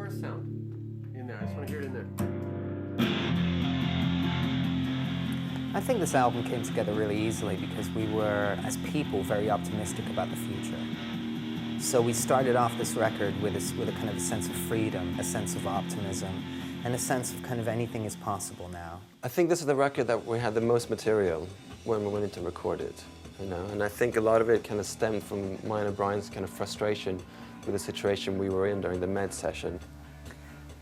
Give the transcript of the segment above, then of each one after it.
chorus sound in there. I just want to hear it in there. I think this album came together really easily because we were, as people, very optimistic about the future. So we started off this record with a kind of a sense of freedom, a sense of optimism, and a sense of kind of anything is possible now. I think this is the record that we had the most material when we went in to record it, you know, and I think a lot of it kind of stemmed from mine and Brian's kind of frustration with the situation we were in during the Meds session.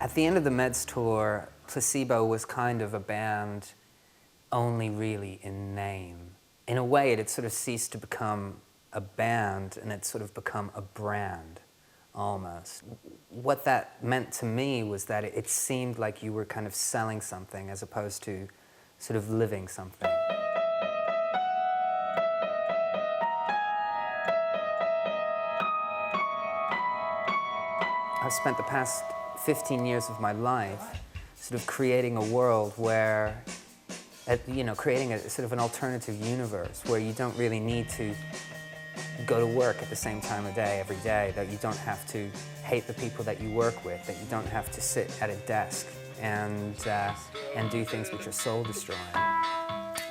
At the end of the Meds tour, Placebo was kind of a band only really in name. In a way, it had sort of ceased to become a band and it's sort of become a brand, almost. What that meant to me was that it seemed like you were kind of selling something as opposed to sort of living something. I've spent the past 15 years of my life sort of creating a world where, creating a sort of an alternative universe where you don't really need to go to work at the same time of day every day, that you don't have to hate the people that you work with, that you don't have to sit at a desk and do things which are soul destroying.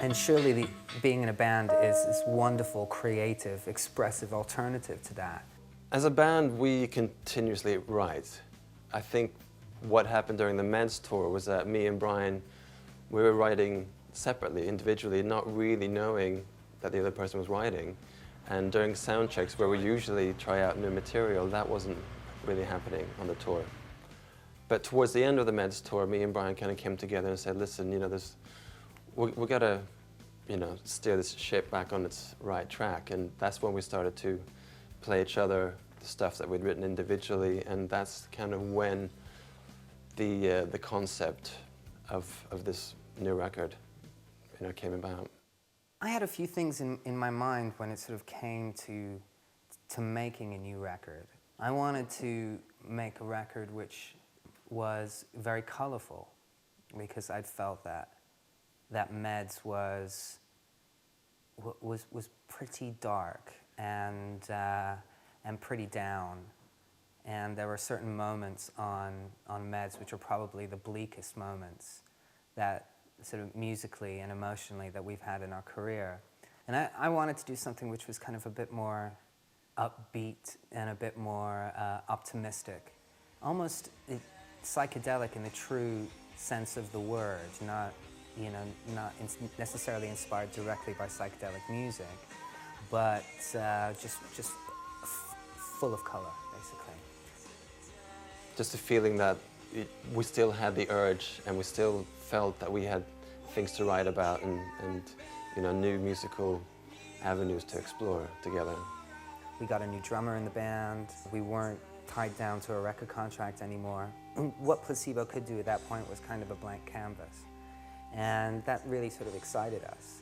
And surely being in a band is this wonderful, creative, expressive alternative to that. As a band, we continuously write. I think what happened during the Meds tour was that me and Brian, we were writing separately, individually, not really knowing that the other person was writing. And during sound checks, where we usually try out new material, that wasn't really happening on the tour. But towards the end of the Meds tour, me and Brian kind of came together and said, listen, we got to, steer this ship back on its right track. And that's when we started to play each other the stuff that we'd written individually, and that's kind of when the concept of this new record, came about. I had a few things in my mind when it sort of came to making a new record. I wanted to make a record which was very colorful because I'd felt that Meds was pretty dark and pretty down. And there were certain moments on Meds which are probably the bleakest moments that sort of musically and emotionally that we've had in our career. And I wanted to do something which was kind of a bit more upbeat and a bit more optimistic. Almost psychedelic in the true sense of the word, not necessarily inspired directly by psychedelic music, but just full of color, basically. Just a feeling that we still had the urge and we still felt that we had things to write about and new musical avenues to explore together. We got a new drummer in the band. We weren't tied down to a record contract anymore. What Placebo could do at that point was kind of a blank canvas. And that really sort of excited us.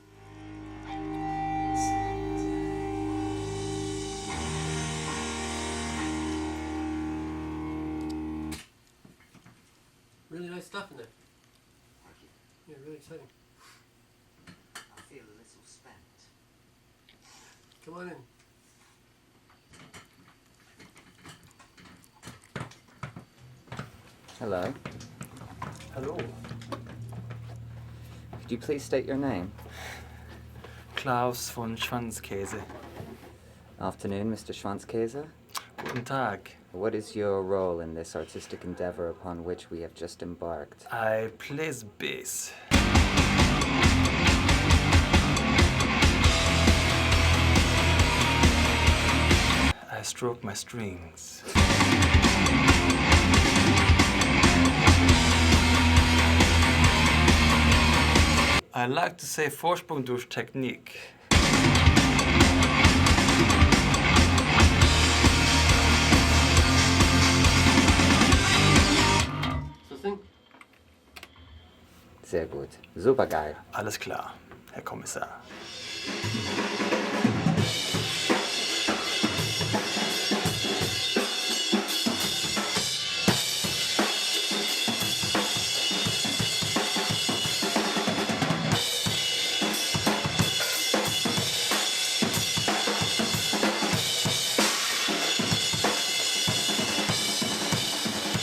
Really nice stuff in there. Yeah, really exciting. I feel a little spent. Come on in. Hello. Hello. Could you please state your name? Klaus von Schwanzkäse. Afternoon, Mr. Schwanzkäse. Guten Tag. What is your role in this artistic endeavor upon which we have just embarked? I plays bass. I stroke my strings. I like to say Vorsprung durch Technik. Sehr gut. Supergeil. Alles klar, Herr Kommissar.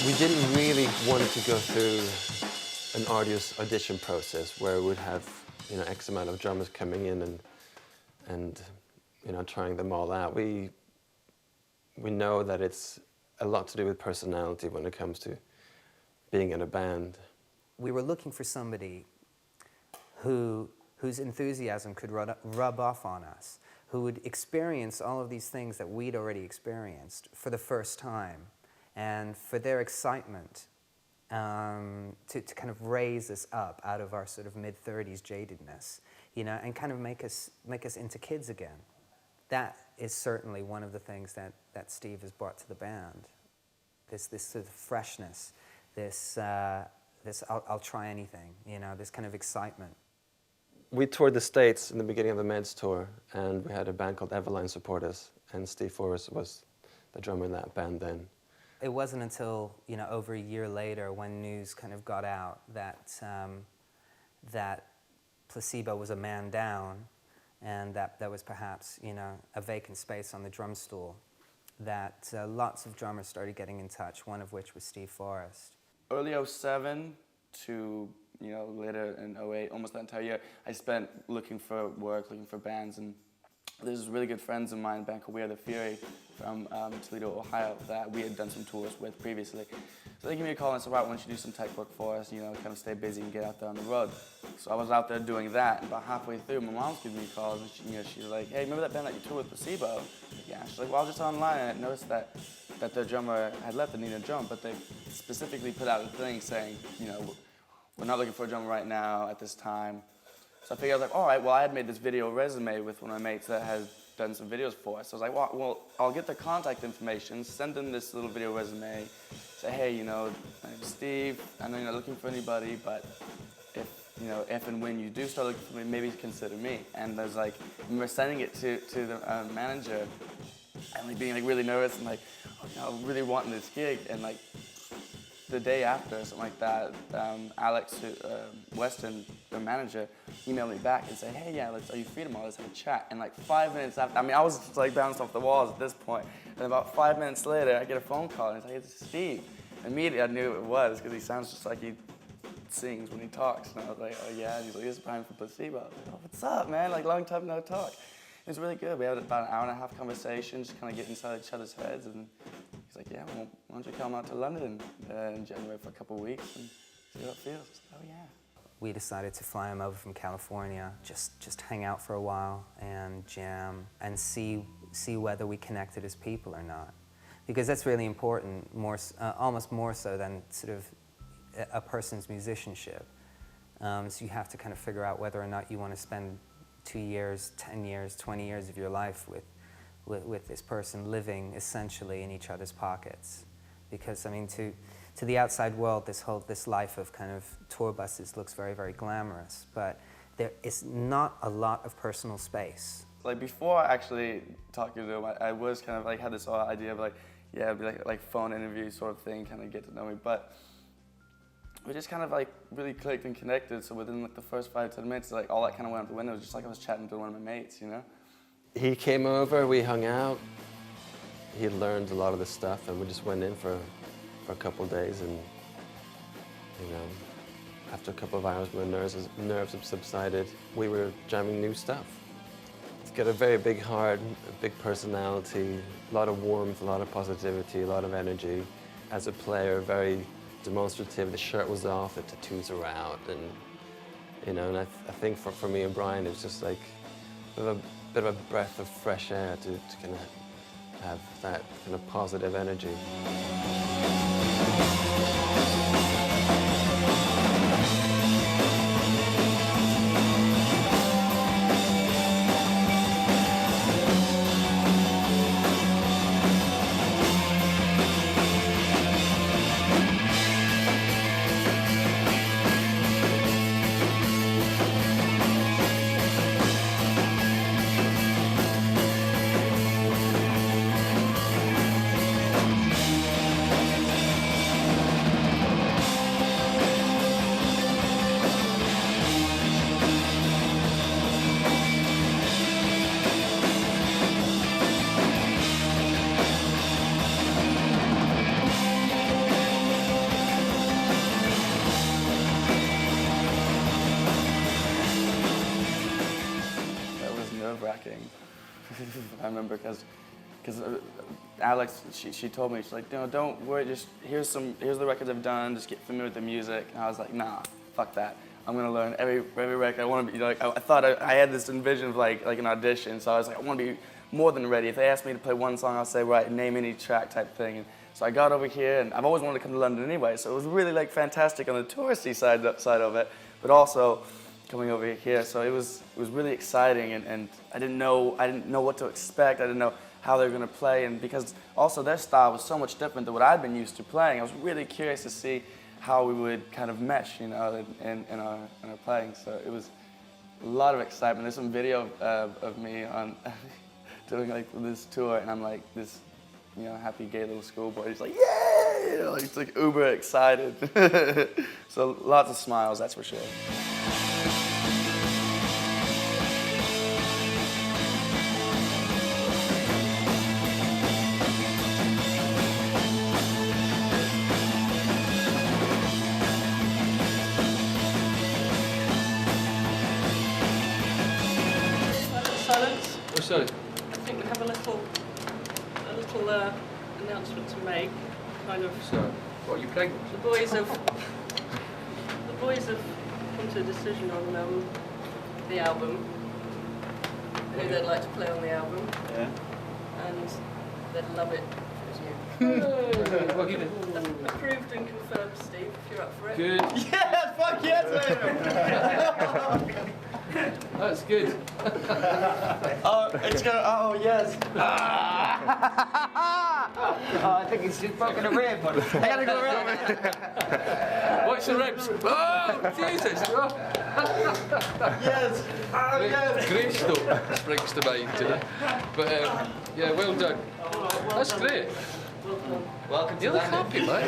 We didn't really want to go through an arduous audition process where we'd have, you know, X amount of drummers coming in and you know, trying them all out. We know that it's a lot to do with personality when it comes to being in a band. We were looking for somebody whose enthusiasm could rub off on us, who would experience all of these things that we'd already experienced for the first time, and for their excitement to kind of raise us up out of our sort of mid-30s jadedness, you know, and kind of make us into kids again. That is certainly one of the things that Steve has brought to the band. This sort of freshness, this I'll try anything, you know, this kind of excitement. We toured the States in the beginning of the Meds tour, and we had a band called Everline support us, and Steve Forrest was the drummer in that band then. It wasn't until, you know, over a year later when news kind of got out that that Placebo was a man down, and that there was perhaps, you know, a vacant space on the drum stool, that lots of drummers started getting in touch, one of which was Steve Forrest. Early '07 to, you know, later in '08, almost that entire year, I spent looking for work, looking for bands, and there's really good friends of mine, a band called We Are the Fury from Toledo, Ohio, that we had done some tours with previously. So they gave me a call and said, right, why don't you do some tech work for us, you know, kind of stay busy and get out there on the road. So I was out there doing that, and about halfway through, my mom's giving me calls, and she, you know, she's like, hey, remember that band that you toured with, Placebo? Yeah, she's like, well, I was just online, and I noticed that their drummer had left and needed a drum, but they specifically put out a thing saying, you know, we're not looking for a drummer right now at this time. So I figured, I was like, all right, well, I had made this video resume with one of my mates that has done some videos for us. So I was like, well, I'll get their contact information, send them this little video resume, say, hey, you know, my name's Steve, I know you're not looking for anybody, but if and when you do start looking for me, maybe consider me. And there's like, I remember sending it to the manager, and like being like really nervous and like, oh, you know, really wanting this gig, and like the day after, something like that, Alex Weston, the manager, emailed me back and said, hey, yeah, are you free tomorrow? Let's have a chat. And like 5 minutes after, I mean, I was just like bounced off the walls at this point. And about 5 minutes later, I get a phone call, and he's like, it's Steve. Immediately, I knew who it was, because he sounds just like he sings when he talks. And I was like, oh yeah, and he's like, this is Brian from Placebo. I was like, oh, what's up, man? Like, long time no talk. It was really good. We had about an hour and a half conversation, just kind of getting inside each other's heads. And he's like, yeah, well, why don't you come out to London in January for a couple of weeks and see how it feels? I was like, oh yeah. We decided to fly him over from California, just hang out for a while and jam and see whether we connected as people or not. Because that's really important, almost more so than sort of a person's musicianship. So you have to kind of figure out whether or not you want to spend 2 years, 10 years, 20 years of your life with this person living essentially in each other's pockets. Because, I mean, to the outside world, this life of kind of tour buses looks very, very glamorous, but there is not a lot of personal space. Like before actually talking to him, I was kind of like had this idea of like, yeah, it'd be like phone interview sort of thing, kind of get to know me, but we just kind of like really clicked and connected. So within like the first 5 to 10 minutes, like all that kind of went out the window. It was just like I was chatting to one of my mates, you know? He came over, we hung out. He learned a lot of the stuff, and we just went in for a couple of days, and you know, after a couple of hours when nerves have subsided, we were jamming new stuff. He's got a very big heart, a big personality, a lot of warmth, a lot of positivity, a lot of energy. As a player, very demonstrative. The shirt was off, the tattoos are out, and you know, and I think for me and Brian, it was just like a bit of a breath of fresh air to kind of have that kind of positive energy. tracking. I remember because Alex, she told me, she's like, no, don't worry, just here's the records I've done, just get familiar with the music. And I was like, nah, fuck that. I'm gonna learn every record. I want to be like, I thought I had this envision of like an audition. So I was like, I want to be more than ready. If they asked me to play one song, I'll say, right, name any track type thing. And so I got over here, and I've always wanted to come to London anyway. So it was really like fantastic on the touristy side of it, but also coming over here. So it was really exciting, and I didn't know what to expect. I didn't know how they were going to play, and because also their style was so much different than what I'd been used to playing, I was really curious to see how we would kind of mesh, you know, in our playing. So it was a lot of excitement. There's some video of me on doing like this tour, and I'm like this, you know, happy gay little schoolboy. He's like, yay! You know, he's like uber excited. So lots of smiles, that's for sure. Silence. Oh, sorry. I think we have a little announcement to make. Kind of. So, what, are you pregnant? The boys have come to a decision on the album. Who they'd like to play on the album. Yeah. And they'd love it if Well, it was give you. it. Approved and confirmed, Steve, if you're up for it. Good. Yeah, fuck yes, baby. That's good. Oh, it's gonna. Oh, yes. I think he's just broken a rib. I gotta go around. Watch the ribs. Oh, Jesus. Oh. Yes. Oh, yes. Great stuff springs to mind, you know. But yeah, well done. That's great. Welcome You look happy, man.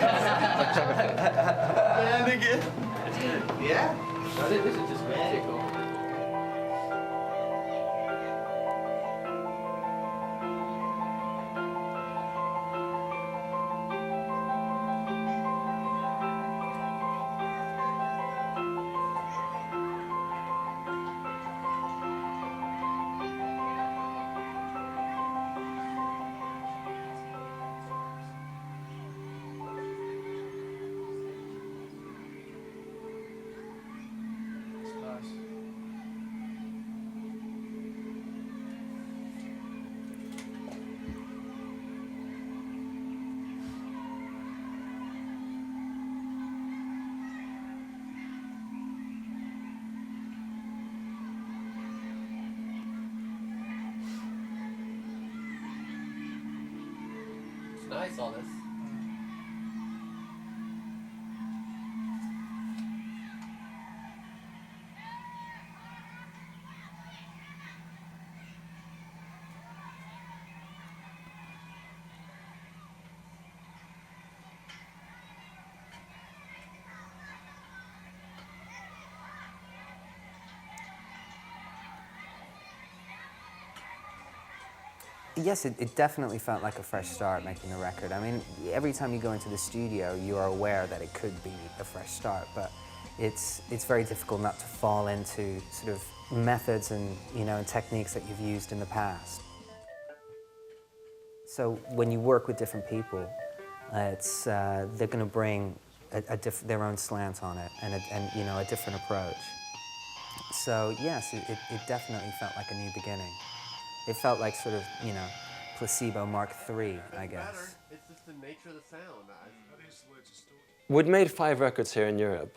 And again. Yeah? I think this is just magical. Nice, all this. Yes, it definitely felt like a fresh start making the record. I mean, every time you go into the studio, you are aware that it could be a fresh start, but it's very difficult not to fall into sort of methods and, you know, and techniques that you've used in the past. So when you work with different people, they're going to bring their own slant on it and you know, a different approach. So yes, it definitely felt like a new beginning. It felt like sort of, you know, Placebo Mark III, I guess. It's just the nature of the sound. We'd made 5 records here in Europe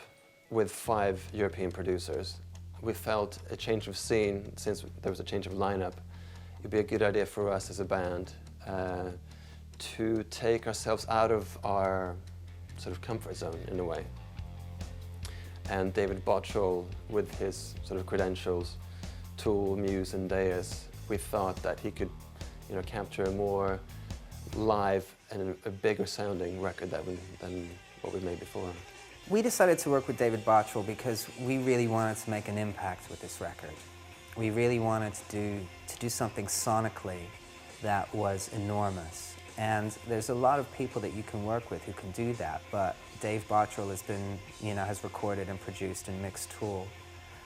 with 5 European producers. We felt a change of scene, since there was a change of lineup, it'd be a good idea for us as a band to take ourselves out of our sort of comfort zone in a way. And David Bottrell, with his sort of credentials, Tool, Muse and Deus, we thought that he could, you know, capture a more live and a bigger sounding record than what we made before. We decided to work with David Bottrell because we really wanted to make an impact with this record. We really wanted to do something sonically that was enormous. And there's a lot of people that you can work with who can do that, but Dave Bottrell has been, you know, has recorded and produced and mixed Tool.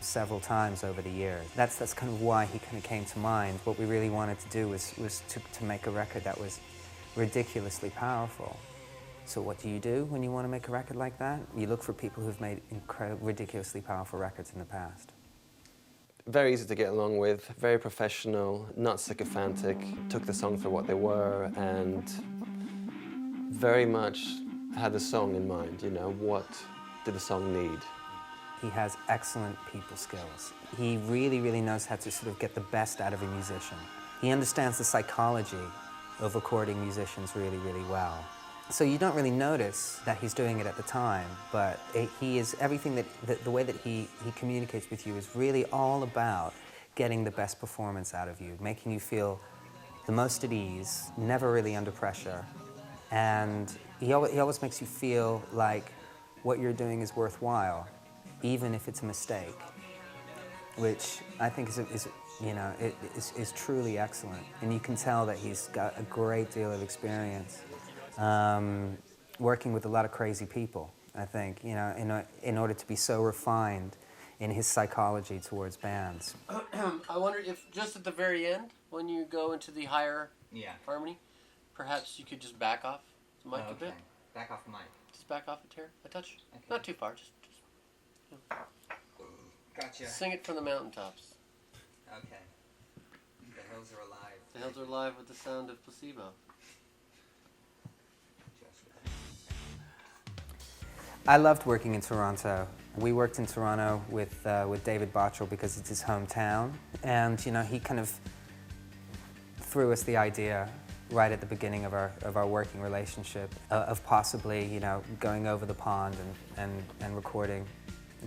several times over the years. That's kind of why he kind of came to mind. What we really wanted to do was to make a record that was ridiculously powerful. So what do you do when you want to make a record like that? You look for people who've made ridiculously powerful records in the past. Very easy to get along with, very professional, not sycophantic, took the song for what they were, and very much had the song in mind, you know, what did the song need? He has excellent people skills. He really, really knows how to sort of get the best out of a musician. He understands the psychology of recording musicians really, really well. So you don't really notice that he's doing it at the time, but he is everything the way that he communicates with you is really all about getting the best performance out of you, making you feel the most at ease, never really under pressure. And he always makes you feel like what you're doing is worthwhile, even if it's a mistake, which I think is truly excellent. And you can tell that he's got a great deal of experience working with a lot of crazy people, I think, you know, in order to be so refined in his psychology towards bands. I wonder if just at the very end, when you go into the higher Yeah. harmony, perhaps you could just back off the mic a bit. Back off the mic. Just back off a touch. Okay. Not too far, just Gotcha. sing it from the mountaintops. Okay. The hills are alive. The hills are alive with the sound of Placebo. I loved working in Toronto. We worked in Toronto with David Bottrell because it's his hometown, and you know, he kind of threw us the idea right at the beginning of our working relationship of possibly, you know, going over the pond and recording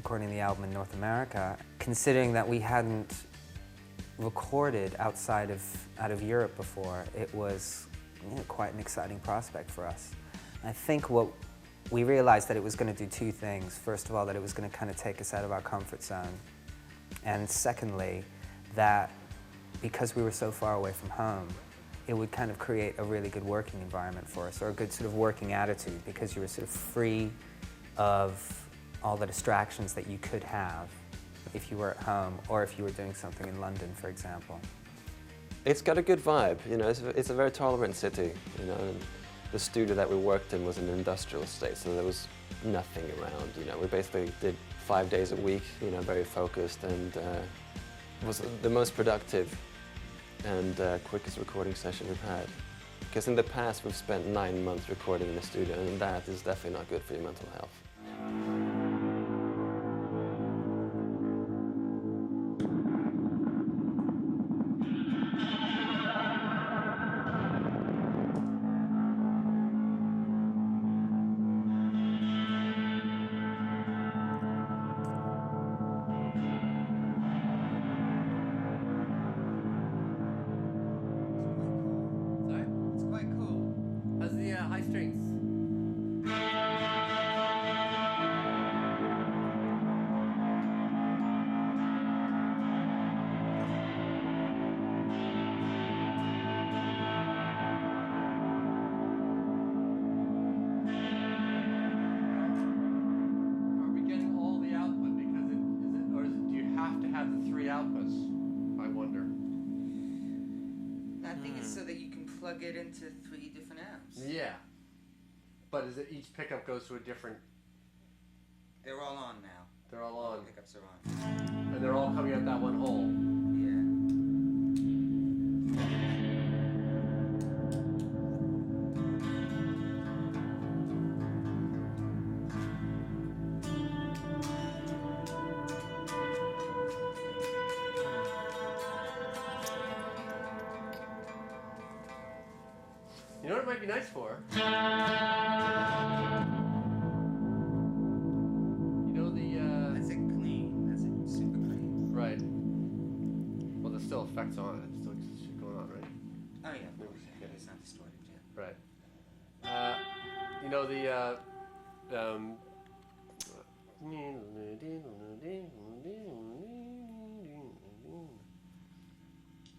the album in North America. Considering that we hadn't recorded out of Europe before, it was, you know, quite an exciting prospect for us. I think we realized that it was going to do two things. First of all, that it was going to kind of take us out of our comfort zone. And secondly, that because we were so far away from home, it would kind of create a really good working environment for us, or a good sort of working attitude, because you were sort of free of all the distractions that you could have if you were at home, or if you were doing something in London, for example. It's got a good vibe, you know, it's a very tolerant city, you know. And the studio that we worked in was an industrial estate, so there was nothing around, you know. We basically did 5 days a week, you know, very focused, and it was the most productive and quickest recording session we've had. Because in the past we've spent 9 months recording in the studio, and that is definitely not good for your mental health. Sorry? It's quite cool. How's the high strings? Are we getting all the output? Because do you have to have the 3 outputs? I wonder. I think it's so that you can plug it into 3 different amps. Yeah. But is it each pickup goes to a different? They're all on now. They're all on, Pickups are on. and they're all coming out that one hole. Yeah. You know what it might be nice for? You know That's it clean. That's it super clean. right. Well, there's still effects on it. Still shit going on, right? Oh yeah, of course. Yeah, it's not distorted yet. Right. You know the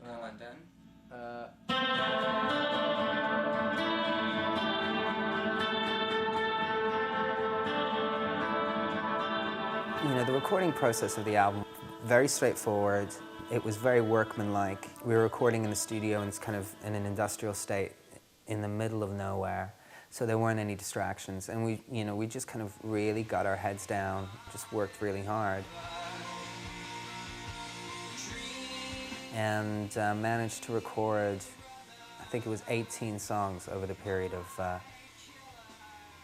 Come on, done. You know, the recording process of the album very straightforward. It was very workmanlike. We were recording in the studio and it's kind of in an industrial state in the middle of nowhere, so there weren't any distractions. And we just kind of really got our heads down, just worked really hard. And managed to record, I think it was 18 songs over the period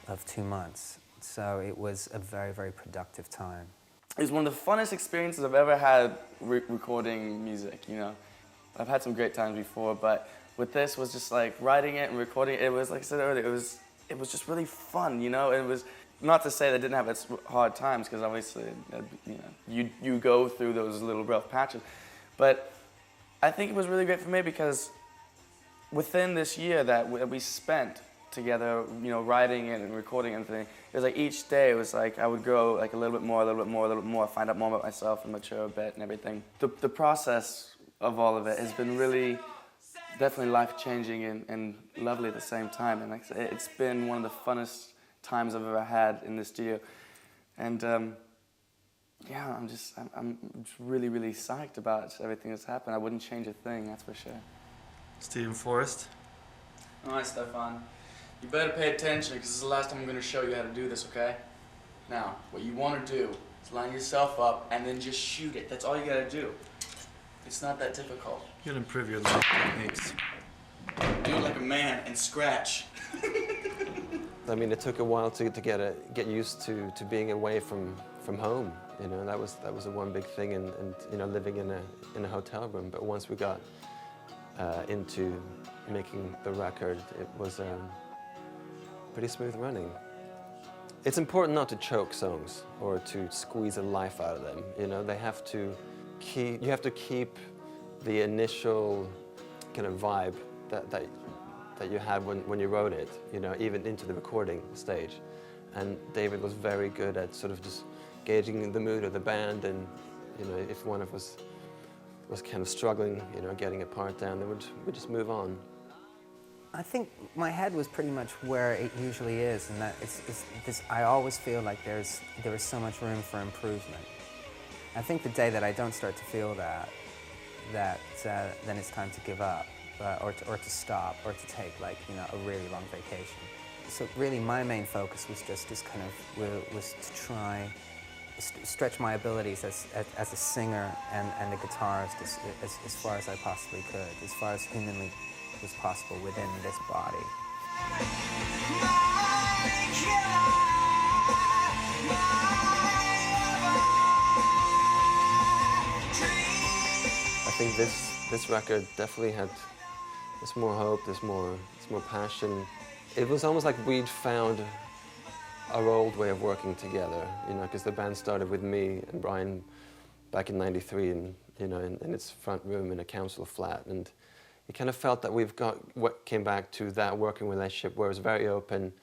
of 2 months. So it was a very, very productive time. It was one of the funnest experiences I've ever had recording music, you know. I've had some great times before, but with this was just like writing it and recording it. It was, like I said earlier, it was just really fun, you know. It was not to say that I didn't have its hard times, because obviously, you know, you go through those little rough patches. But I think it was really great for me because within this year that we spent together, you know, writing it and recording everything, it was like each day it was like I would grow like a little bit more, a little bit more, a little bit more, find out more about myself and mature a bit and everything. The process of all of it has been really, definitely life-changing and lovely at the same time. And like I said, it's been one of the funnest times I've ever had in this studio. And yeah, I'm just really, really psyched about everything that's happened. I wouldn't change a thing, that's for sure. Stephen Forrest. All right, Stefan. You better pay attention, because this is the last time I'm going to show you how to do this, okay? Now, what you want to do is line yourself up and then just shoot it. That's all you got to do. It's not that difficult. You gotta improve your life techniques. Do it like a man and scratch. I mean, it took a while to get used to being away from home. You know, that was the one big thing, and you know, living in a hotel room. But once we got into making the record, it was pretty smooth running. It's important not to choke songs or to squeeze the life out of them. You know, you have to keep the initial kind of vibe that you had when you wrote it, you know, even into the recording stage. And David was very good at sort of just gauging the mood of the band, and you know, if one of us was kind of struggling, you know, getting a part down, then we'd just move on. I think my head was pretty much where it usually is, and that I always feel like there is so much room for improvement. I think the day that I don't start to feel that then it's time to give up, or to stop, or to take, like, you know, a really long vacation. So really, my main focus was just was to try stretch my abilities as a singer and a guitarist as far as I possibly could, as far as humanly was possible within this body. I think this record definitely had there's more hope, there's more passion. It was almost like we'd found our old way of working together, you know, because the band started with me and Brian back in '93, and you know, in its front room in a council flat, and it kind of felt that we've got what came back to that working relationship where it was very open,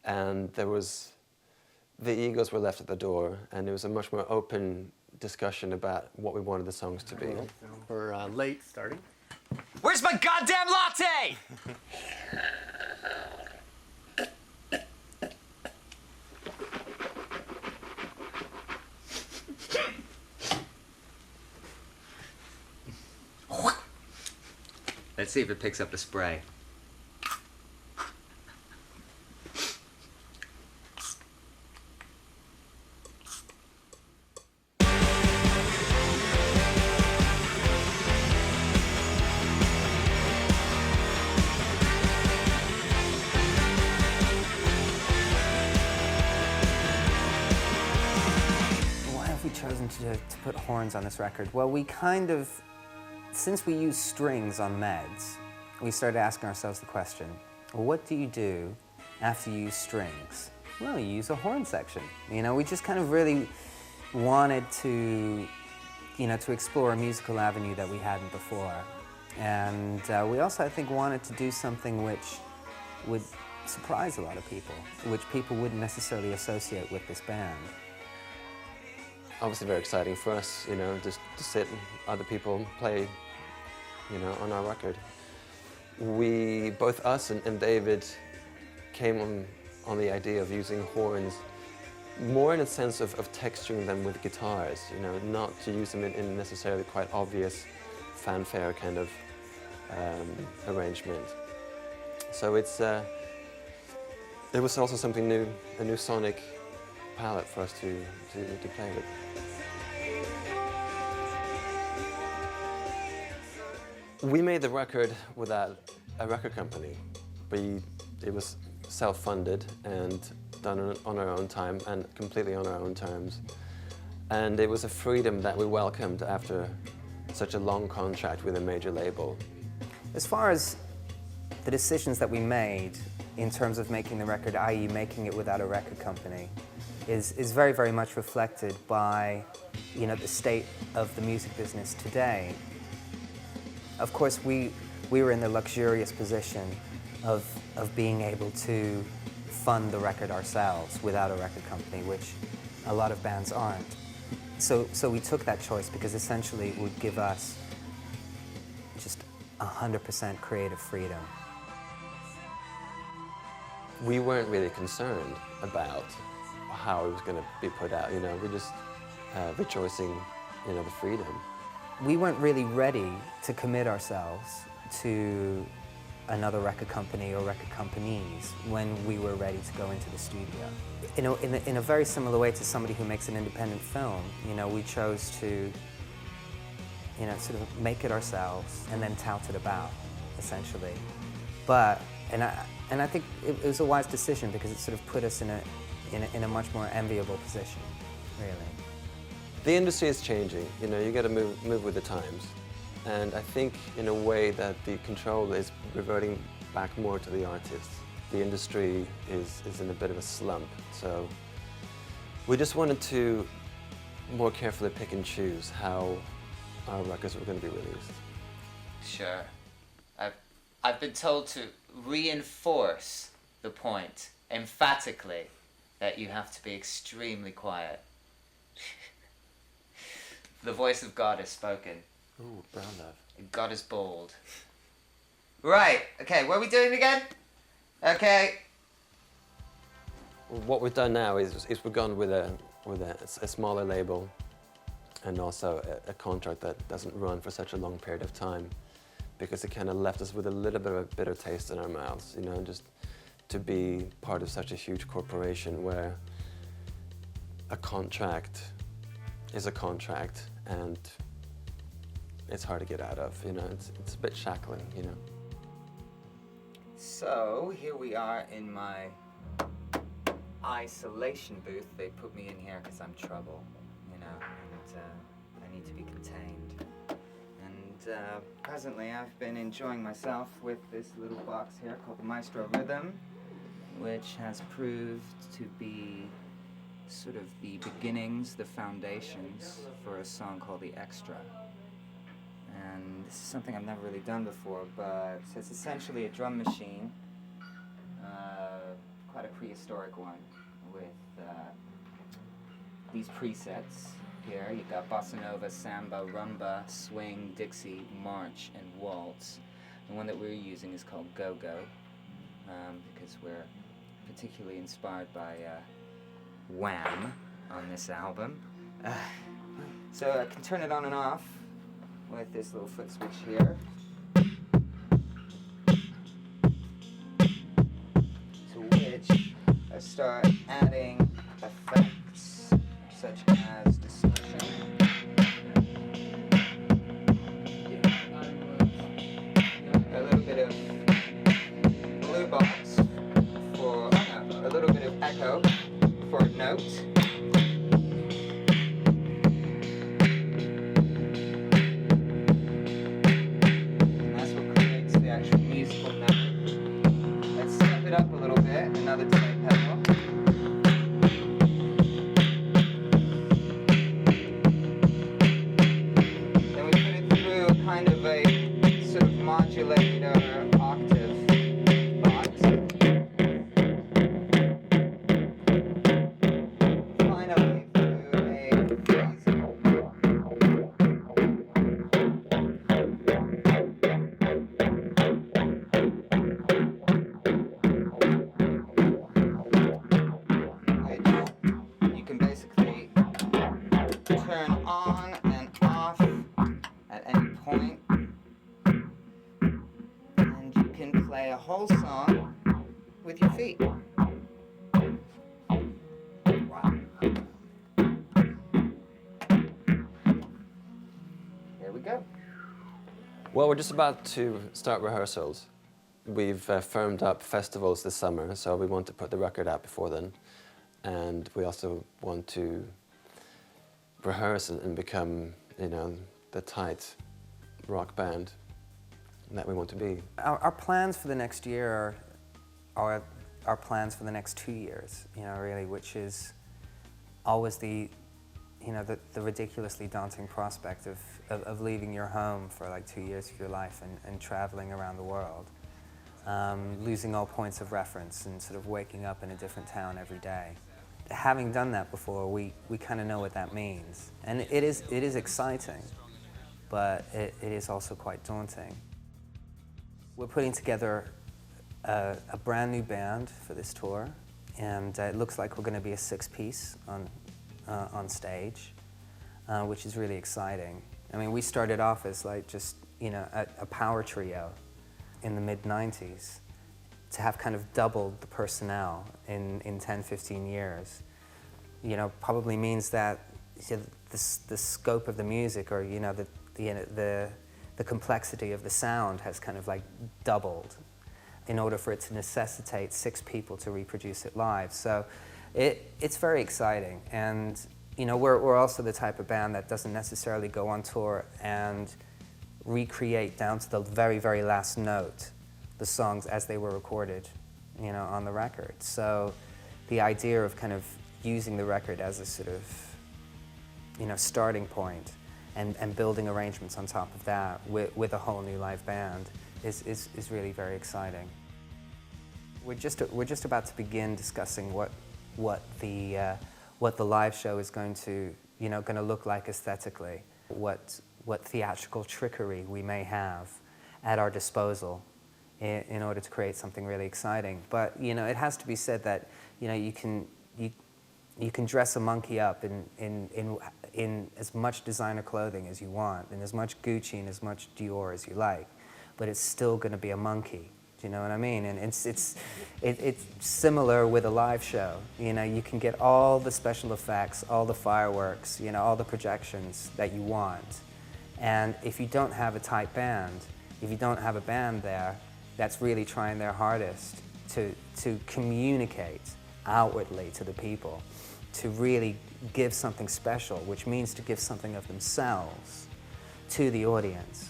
and the egos were left at the door, and it was a much more open discussion about what we wanted the songs to be. We're late starting. Where's my goddamn latte? Let's see if it picks up the spray. Why have we chosen to put horns on this record? Well, we kind of, since we use strings on meds, we started asking ourselves the question, well, what do you do after you use strings? Well, you use a horn section. You know, we just kind of really wanted to, you know, to explore a musical avenue that we hadn't before. And we also, I think, wanted to do something which would surprise a lot of people, which people wouldn't necessarily associate with this band. Obviously very exciting for us, you know, just to sit and other people play, you know, on our record. We, both us and David, came on the idea of using horns more in a sense of texturing them with guitars, not to use them in necessarily quite obvious fanfare kind of arrangement. So it was also something new, a new sonic palette for us to play with. We made the record without a record company. It was self-funded and done on our own time and completely on our own terms. And it was a freedom that we welcomed after such a long contract with a major label. As far as the decisions that we made in terms of making the record, i.e. making it without a record company, is very, very much reflected by, the state of the music business today. Of course, we were in the luxurious position of being able to fund the record ourselves without a record company, which a lot of bands aren't. So we took that choice because essentially it would give us just 100% creative freedom. We weren't really concerned about how it was going to be put out, we're just rejoicing, the freedom. We weren't really ready to commit ourselves to another record company or record companies when we were ready to go into the studio. In a very similar way to somebody who makes an independent film, we chose to, sort of make it ourselves and then tout it about, essentially. And I think it was a wise decision because it sort of put us in a much more enviable position, really. The industry is changing, you got to move with the times. And I think in a way that the control is reverting back more to the artists. The industry is in a bit of a slump, so we just wanted to more carefully pick and choose how our records were going to be released. Sure. I've been told to reinforce the point emphatically that you have to be extremely quiet. The voice of God has spoken. Ooh, brown love. God is bold. Right, okay, what are we doing again? Okay. What we've done now is we've gone with a smaller label and also a contract that doesn't run for such a long period of time because it kind of left us with a little bit of a bitter taste in our mouths, just to be part of such a huge corporation where a contract is a contract and it's hard to get out of, it's a bit shackling, So here we are in my isolation booth. They put me in here because I'm trouble, and I need to be contained. And presently I've been enjoying myself with this little box here called the Maestro Rhythm, which has proved to be sort of the beginnings, the foundations for a song called The Extra. And this is something I've never really done before, but it's essentially a drum machine, quite a prehistoric one, with these presets here. You've got bossa nova, samba, rumba, swing, Dixie, march, and waltz. The one that we're using is called Go-Go, because we're particularly inspired by Wham on this album. So I can turn it on and off with this little foot switch here. To which I start adding effects such as distortion. A little bit of blue box for a little bit of echo for a note. Up a little bit, another delay pedal. Then we put it through kind of a sort of modulator octave box. Final whole song with your feet. Wow. There we go. Well, we're just about to start rehearsals. We've firmed up festivals this summer, so we want to put the record out before then. And we also want to rehearse and become, you know, the tight rock band that we want to be. Our plans for the next year are our plans for the next 2 years, you know, really, which is always the ridiculously daunting prospect of leaving your home for like 2 years of your life and traveling around the world. Losing all points of reference and sort of waking up in a different town every day. Having done that before, we kind of know what that means. And it is exciting, but it is also quite daunting. We're putting together a brand new band for this tour, and it looks like we're going to be a 6-piece on stage, which is really exciting. I mean, we started off as like just, you know, a power trio in the mid-90s. To have kind of doubled the personnel in 10, 15 years, you know, probably means that the scope of the music, or, you know, the complexity of the sound has kind of like doubled in order for it to necessitate 6 people to reproduce it live. So it's very exciting. And, you know, we're also the type of band that doesn't necessarily go on tour and recreate down to the very, very last note the songs as they were recorded, you know, on the record. So the idea of kind of using the record as a sort of, you know, starting point and building arrangements on top of that with a whole new live band is really very exciting. We're just about to begin discussing what the live show is going to look like aesthetically, what theatrical trickery we may have at our disposal in order to create something really exciting. But, you know, it has to be said that, you know, you can dress a monkey up in as much designer clothing as you want, and as much Gucci and as much Dior as you like, but it's still going to be a monkey. Do you know what I mean? And it's similar with a live show. You know, you can get all the special effects, all the fireworks, you know, all the projections that you want. And if you don't have a tight band, if you don't have a band there that's really trying their hardest to communicate outwardly to the people, to really give something special, which means to give something of themselves to the audience,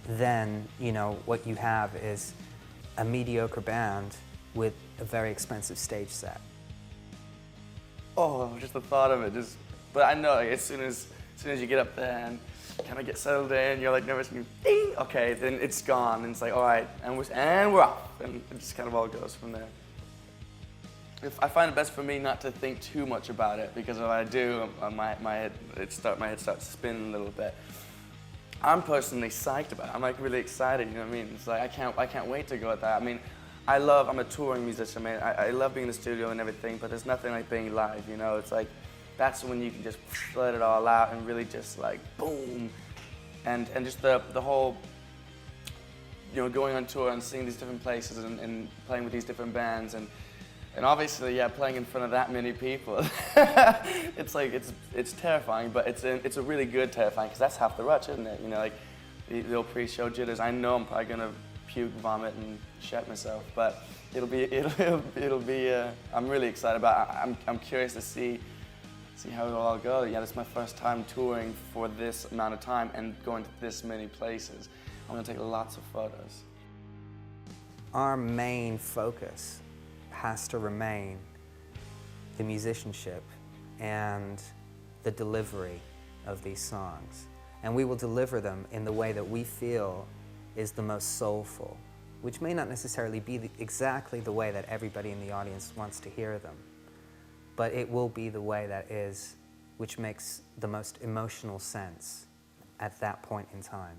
then, you know, what you have is a mediocre band with a very expensive stage set. Oh, just the thought of it, but I know, like, as soon as you get up there and kind of get settled in, you're like nervous, and you ding, okay, then it's gone, and it's like, all right, and we're off, and it just kind of all goes from there. I find it best for me not to think too much about it, because if I do, my head starts spinning a little bit. I'm personally psyched about it. I'm like really excited, you know what I mean? It's like I can't wait to go at that. I mean, I'm a touring musician, man. I love being in the studio and everything, but there's nothing like being live, you know? It's like, that's when you can just let it all out and really just like, boom. And just the whole, you know, going on tour and seeing these different places and playing with these different bands and obviously, yeah, playing in front of that many people, it's like, it's terrifying, but it's a really good terrifying, because that's half the rush, isn't it? You know, like, the little pre-show jitters. I know I'm probably gonna puke, vomit, and shat myself, but it'll be. I'm really excited about it. I'm curious to see how it'll all go. Yeah, this is my first time touring for this amount of time and going to this many places. I'm gonna take lots of photos. Our main focus has to remain the musicianship and the delivery of these songs. And we will deliver them in the way that we feel is the most soulful, which may not necessarily be exactly the way that everybody in the audience wants to hear them, but it will be the way that is, which makes the most emotional sense at that point in time.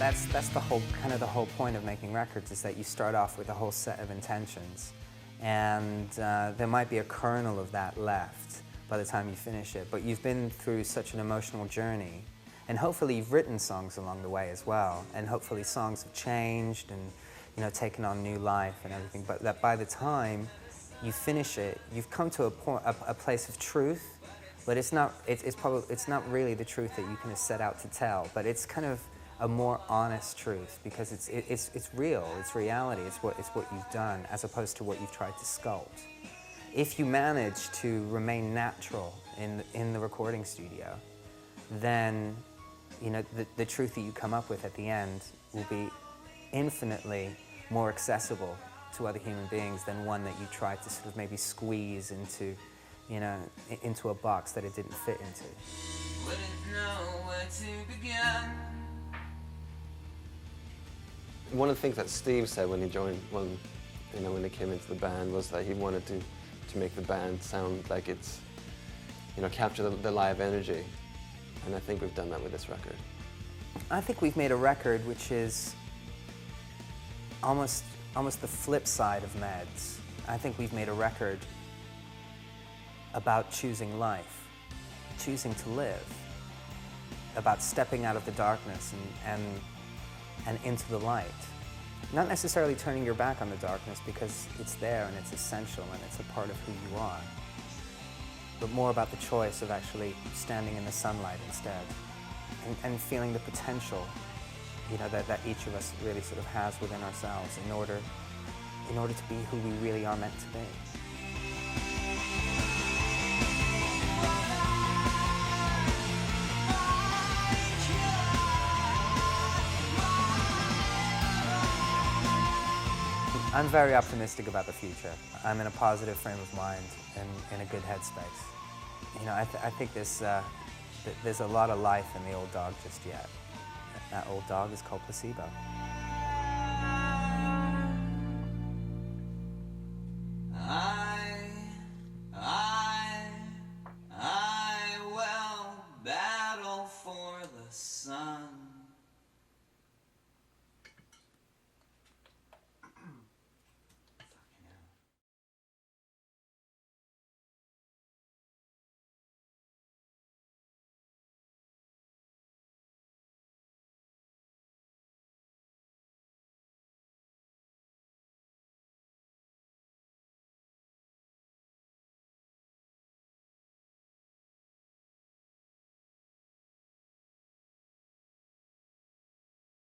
that's the whole the whole point of making records, is that you start off with a whole set of intentions, and there might be a kernel of that left by the time you finish it. But you've been through such an emotional journey, and hopefully you've written songs along the way as well, and hopefully songs have changed and taken on new life and everything. But that by the time you finish it, you've come to a place of truth. But it's not really the truth that you kind of set out to tell. But it's kind of a more honest truth, because it's real, it's reality, it's what you've done, as opposed to what you've tried to sculpt. If you manage to remain natural in the recording studio, then the truth that you come up with at the end will be infinitely more accessible to other human beings than one that you tried to sort of maybe squeeze into a box that it didn't fit into. Wouldn't know where to begin. One of the things that Steve said when he joined, when he came into the band, was that he wanted to make the band sound like it's, capture the live energy. And I think we've done that with this record. I think we've made a record which is almost the flip side of Meds. I think we've made a record about choosing life, choosing to live, about stepping out of the darkness and into the light. Not necessarily turning your back on the darkness, because it's there and it's essential and it's a part of who you are, but more about the choice of actually standing in the sunlight instead, and feeling the potential that each of us really sort of has within ourselves in order to be who we really are meant to be. I'm very optimistic about the future. I'm in a positive frame of mind and in a good headspace. I think there's a lot of life in the old dog just yet. That old dog is called Placebo.